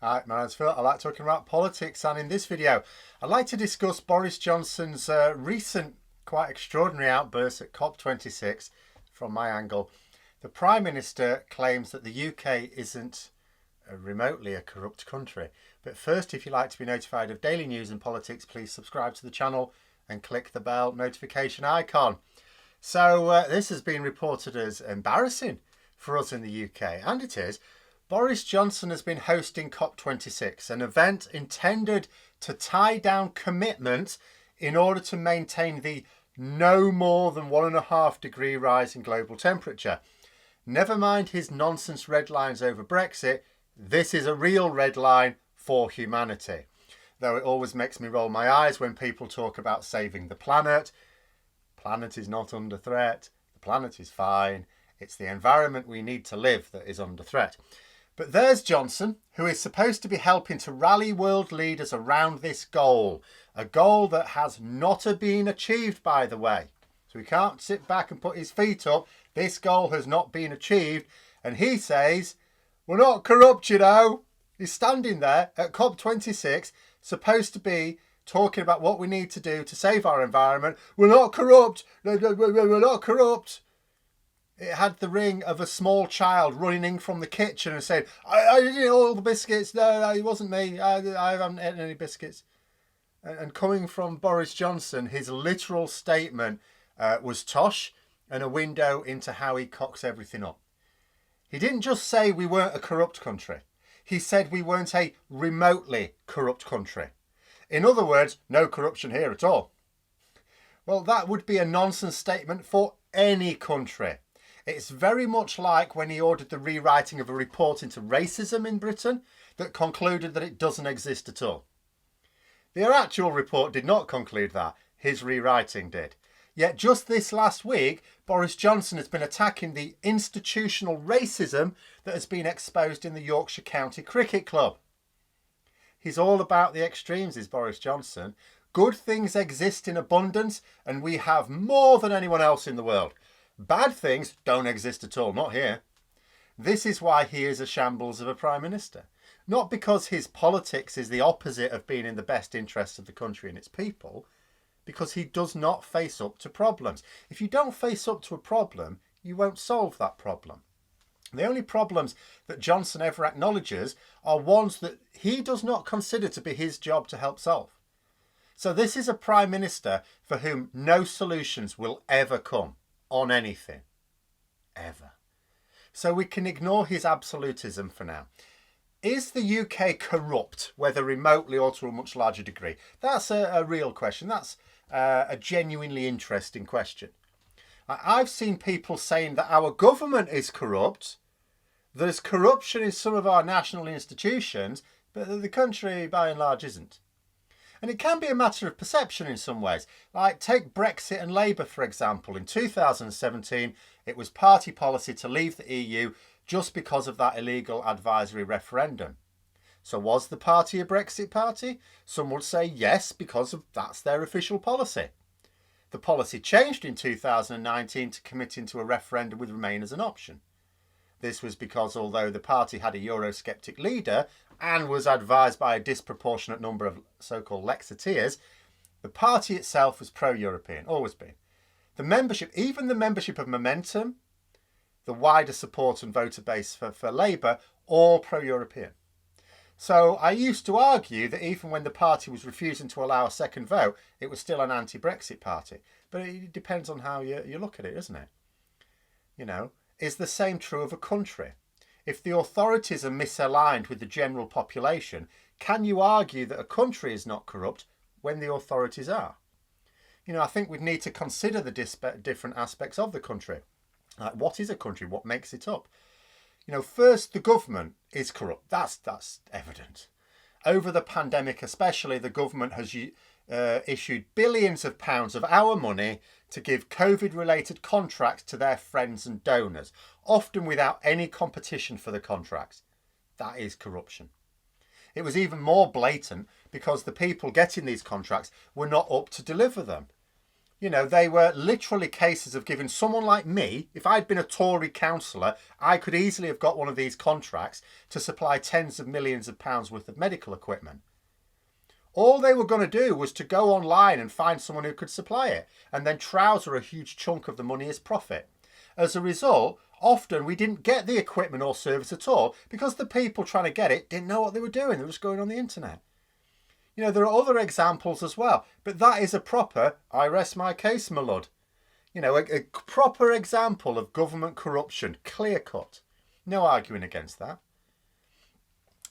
Hi, my name's Phil. I like talking about politics, and in this video I'd like to discuss Boris Johnson's recent quite extraordinary outburst at COP26 from my angle. The Prime Minister claims that the UK isn't remotely a corrupt country. But first, if you'd like to be notified of daily news and politics, please subscribe to the channel and click the bell notification icon. So this has been reported as embarrassing for us in the UK, and it is. Boris Johnson has been hosting COP26, an event intended to tie down commitment in order to maintain the no more than 1.5 degree rise in global temperature. Never mind his nonsense red lines over Brexit, this is a real red line for humanity. Though it always makes me roll my eyes when people talk about saving the planet. The planet is not under threat. The planet is fine. It's the environment we need to live that is under threat. But there's Johnson, who is supposed to be helping to rally world leaders around this goal, a goal that has not been achieved, by the way. So he can't sit back and put his feet up. This goal has not been achieved. And he says, we're not corrupt, you know. He's standing there at COP26, supposed to be talking about what we need to do to save our environment. We're not corrupt. We're not corrupt. It had the ring of a small child running in from the kitchen and saying, I didn't eat all the biscuits. No, it wasn't me. I haven't eaten any biscuits. And coming from Boris Johnson, his literal statement was tosh and a window into how he cocks everything up. He didn't just say we weren't a corrupt country. He said we weren't a remotely corrupt country. In other words, no corruption here at all. Well, that would be a nonsense statement for any country. It's very much like when he ordered the rewriting of a report into racism in Britain that concluded that it doesn't exist at all. The actual report did not conclude that. His rewriting did. Yet just this last week, Boris Johnson has been attacking the institutional racism that has been exposed in the Yorkshire County Cricket Club. He's all about the extremes, is Boris Johnson. Good things exist in abundance, and we have more than anyone else in the world. Bad things don't exist at all, not here. This is why he is a shambles of a Prime Minister. Not because his politics is the opposite of being in the best interests of the country and its people, because he does not face up to problems. If you don't face up to a problem, you won't solve that problem. The only problems that Johnson ever acknowledges are ones that he does not consider to be his job to help solve. So this is a Prime Minister for whom no solutions will ever come on anything. Ever. So we can ignore his absolutism for now. Is the UK corrupt, whether remotely or to a much larger degree? That's a real question. That's a genuinely interesting question. I've seen people saying that our government is corrupt. There's corruption in some of our national institutions, but the country by and large isn't. And it can be a matter of perception in some ways. Like take Brexit and Labour, for example. In 2017, it was party policy to leave the EU just because of that illegal advisory referendum. So was the party a Brexit party? Some would say yes, because that's their official policy. The policy changed in 2019 to committing to a referendum with Remain as an option. This was because although the party had a Eurosceptic leader and was advised by a disproportionate number of so-called Lexiteers, the party itself was pro-European, always been. The membership, even the membership of Momentum, the wider support and voter base for Labour, all pro-European. So I used to argue that even when the party was refusing to allow a second vote, it was still an anti-Brexit party. But it depends on how you look at it, isn't it? You know, is the same true of a country? If the authorities are misaligned with the general population, can you argue that a country is not corrupt when the authorities are? You know, I think we'd need to consider the different aspects of the country. Like, what is a country? What makes it up? You know, first, the government is corrupt. That's evident. Over the pandemic especially, the government has issued billions of pounds of our money to give COVID-related contracts to their friends and donors, often without any competition for the contracts. That is corruption. It was even more blatant because the people getting these contracts were not up to deliver them. You know, they were literally cases of giving someone like me, if I'd been a Tory councillor, I could easily have got one of these contracts to supply tens of millions of pounds worth of medical equipment. All they were going to do was to go online and find someone who could supply it, and then trouser a huge chunk of the money as profit. As a result, often we didn't get the equipment or service at all because the people trying to get it didn't know what they were doing. They were just going on the internet. You know, there are other examples as well, but that is a proper, I rest my case, my lord. You know, a proper example of government corruption, clear cut. No arguing against that.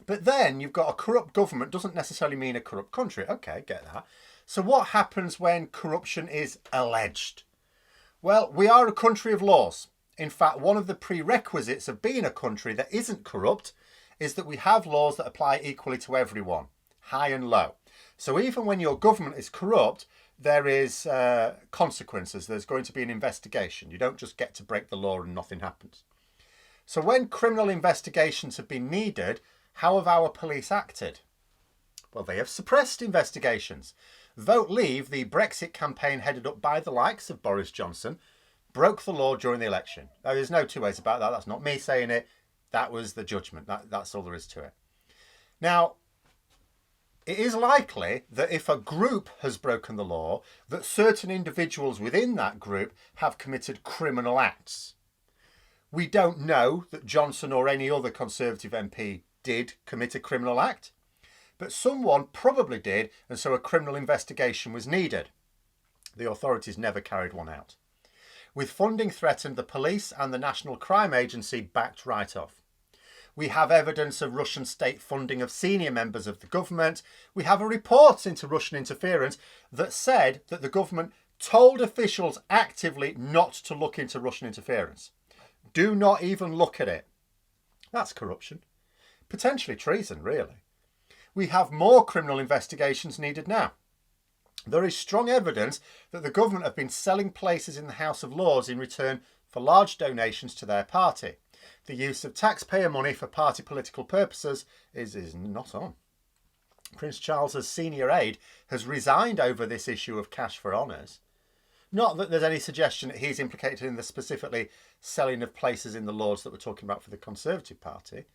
But then you've got a corrupt government doesn't necessarily mean a corrupt country. Okay, get that. So what happens when corruption is alleged? Well, we are a country of laws. In fact, one of the prerequisites of being a country that isn't corrupt is that we have laws that apply equally to everyone, high and low. So even when your government is corrupt, there is consequences. There's going to be an investigation. You don't just get to break the law and nothing happens. So when criminal investigations have been needed, how have our police acted? Well, they have suppressed investigations. Vote Leave, the Brexit campaign headed up by the likes of Boris Johnson, broke the law during the election. Now, there's no two ways about that. That's not me saying it. That was the judgment. That's all there is to it. Now, it is likely that if a group has broken the law, that certain individuals within that group have committed criminal acts. We don't know that Johnson or any other Conservative MP did commit a criminal act, but someone probably did, and so a criminal investigation was needed. The authorities never carried one out. With funding threatened, the police and the National Crime Agency backed right off. We have evidence of Russian state funding of senior members of the government. We have a report into Russian interference that said that the government told officials actively not to look into Russian interference. Do not even look at it. That's corruption. Potentially treason, really. We have more criminal investigations needed now. There is strong evidence that the government have been selling places in the House of Lords in return for large donations to their party. The use of taxpayer money for party political purposes is not on. Prince Charles's senior aide has resigned over this issue of cash for honours. Not that there's any suggestion that he's implicated in the specifically selling of places in the Lords that we're talking about for the Conservative Party.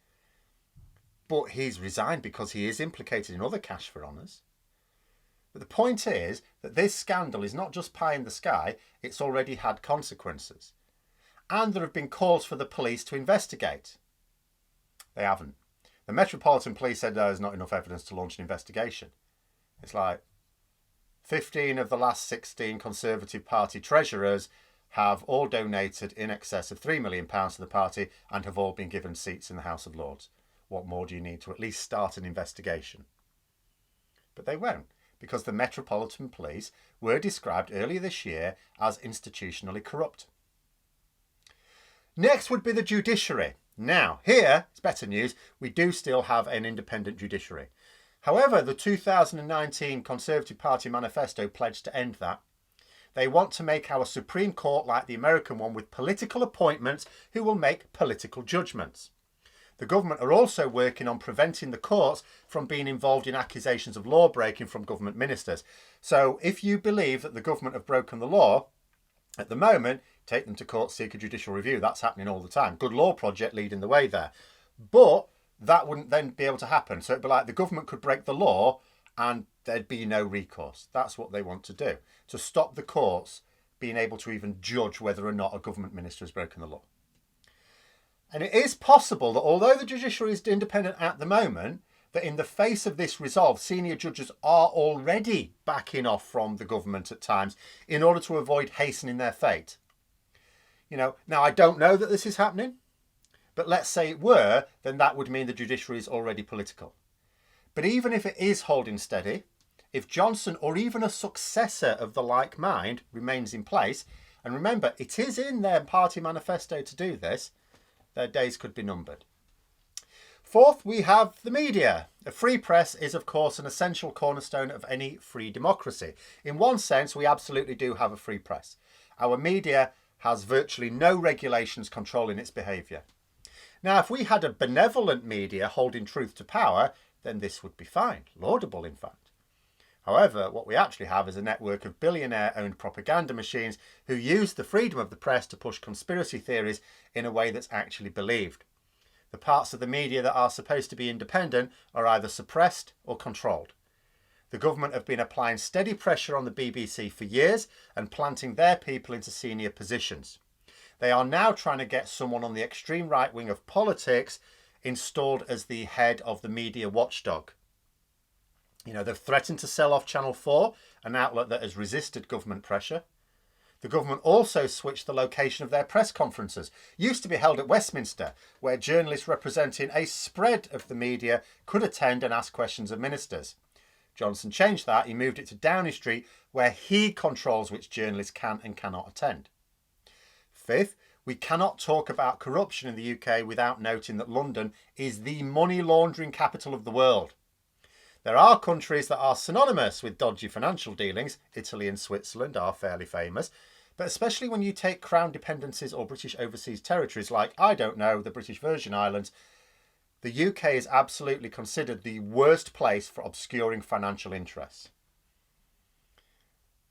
But he's resigned because he is implicated in other cash for honours. But the point is that this scandal is not just pie in the sky, it's already had consequences. And there have been calls for the police to investigate. They haven't. The Metropolitan Police said there's not enough evidence to launch an investigation. It's like 15 of the last 16 Conservative Party treasurers have all donated in excess of £3 million to the party and have all been given seats in the House of Lords. What more do you need to at least start an investigation? But they won't, because the Metropolitan Police were described earlier this year as institutionally corrupt. Next would be the judiciary. Now, here, it's better news, we do still have an independent judiciary. However, the 2019 Conservative Party manifesto pledged to end that. They want to make our Supreme Court like the American one with political appointments who will make political judgments. The government are also working on preventing the courts from being involved in accusations of law breaking from government ministers. So if you believe that the government have broken the law, at the moment, take them to court, seek a judicial review. That's happening all the time. Good Law Project leading the way there. But that wouldn't then be able to happen. So it'd be like the government could break the law and there'd be no recourse. That's what they want to do, to stop the courts being able to even judge whether or not a government minister has broken the law. And it is possible that although the judiciary is independent at the moment, that in the face of this resolve, senior judges are already backing off from the government at times in order to avoid hastening their fate. You know, now I don't know that this is happening, but let's say it were, then that would mean the judiciary is already political. But even if it is holding steady, if Johnson or even a successor of the like mind remains in place, and remember, it is in their party manifesto to do this, their days could be numbered. Fourth, we have the media. A free press is, of course, an essential cornerstone of any free democracy. In one sense, we absolutely do have a free press. Our media has virtually no regulations controlling its behaviour. Now, if we had a benevolent media holding truth to power, then this would be fine, laudable in fact. However, what we actually have is a network of billionaire-owned propaganda machines who use the freedom of the press to push conspiracy theories in a way that's actually believed. The parts of the media that are supposed to be independent are either suppressed or controlled. The government have been applying steady pressure on the BBC for years and planting their people into senior positions. They are now trying to get someone on the extreme right wing of politics installed as the head of the media watchdog. You know, they've threatened to sell off Channel 4, an outlet that has resisted government pressure. The government also switched the location of their press conferences. Used to be held at Westminster, where journalists representing a spread of the media could attend and ask questions of ministers. Johnson changed that. He moved it to Downing Street, where he controls which journalists can and cannot attend. Fifth, we cannot talk about corruption in the UK without noting that London is the money laundering capital of the world. There are countries that are synonymous with dodgy financial dealings. Italy and Switzerland are fairly famous. But especially when you take Crown dependencies or British overseas territories like, I don't know, the British Virgin Islands, the UK is absolutely considered the worst place for obscuring financial interests.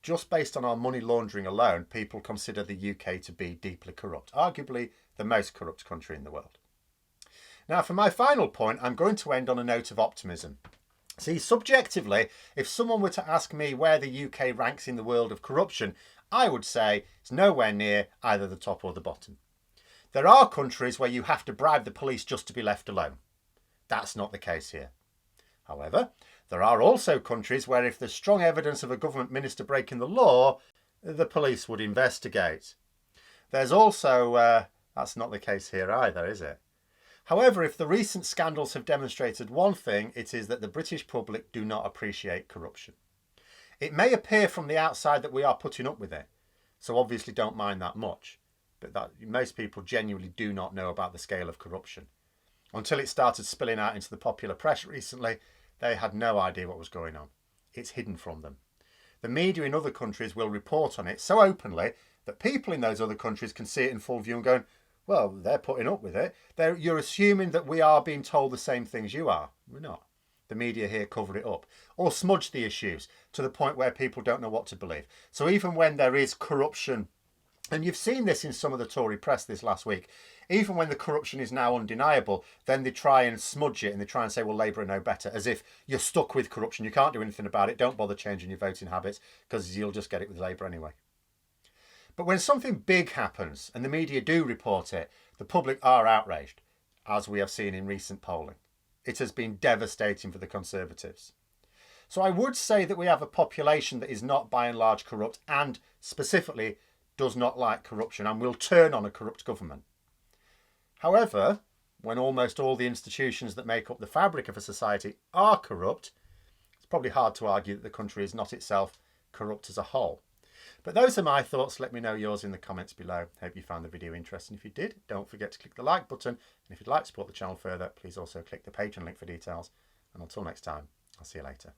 Just based on our money laundering alone, people consider the UK to be deeply corrupt, arguably the most corrupt country in the world. Now, for my final point, I'm going to end on a note of optimism. See, subjectively, if someone were to ask me where the UK ranks in the world of corruption, I would say it's nowhere near either the top or the bottom. There are countries where you have to bribe the police just to be left alone. That's not the case here. However, there are also countries where if there's strong evidence of a government minister breaking the law, the police would investigate. There's also, that's not the case here either, is it? However, if the recent scandals have demonstrated one thing, it is that the British public do not appreciate corruption. It may appear from the outside that we are putting up with it, so obviously don't mind that much, but that most people genuinely do not know about the scale of corruption. Until it started spilling out into the popular press recently, they had no idea what was going on. It's hidden from them. The media in other countries will report on it so openly that people in those other countries can see it in full view and going, well, they're putting up with it. You're assuming that we are being told the same things you are. We're not. The media here cover it up or smudge the issues to the point where people don't know what to believe. So even when there is corruption, and you've seen this in some of the Tory press this last week, even when the corruption is now undeniable, then they try and smudge it and they try and say, well, Labour are no better, as if you're stuck with corruption. You can't do anything about it. Don't bother changing your voting habits because you'll just get it with Labour anyway. But when something big happens and the media do report it, the public are outraged, as we have seen in recent polling. It has been devastating for the Conservatives. So I would say that we have a population that is not by and large corrupt and specifically does not like corruption and will turn on a corrupt government. However, when almost all the institutions that make up the fabric of a society are corrupt, it's probably hard to argue that the country is not itself corrupt as a whole. But those are my thoughts. Let me know yours in the comments below. Hope you found the video interesting. If you did, don't forget to click the like button. And if you'd like to support the channel further, please also click the Patreon link for details. And until next time, I'll see you later.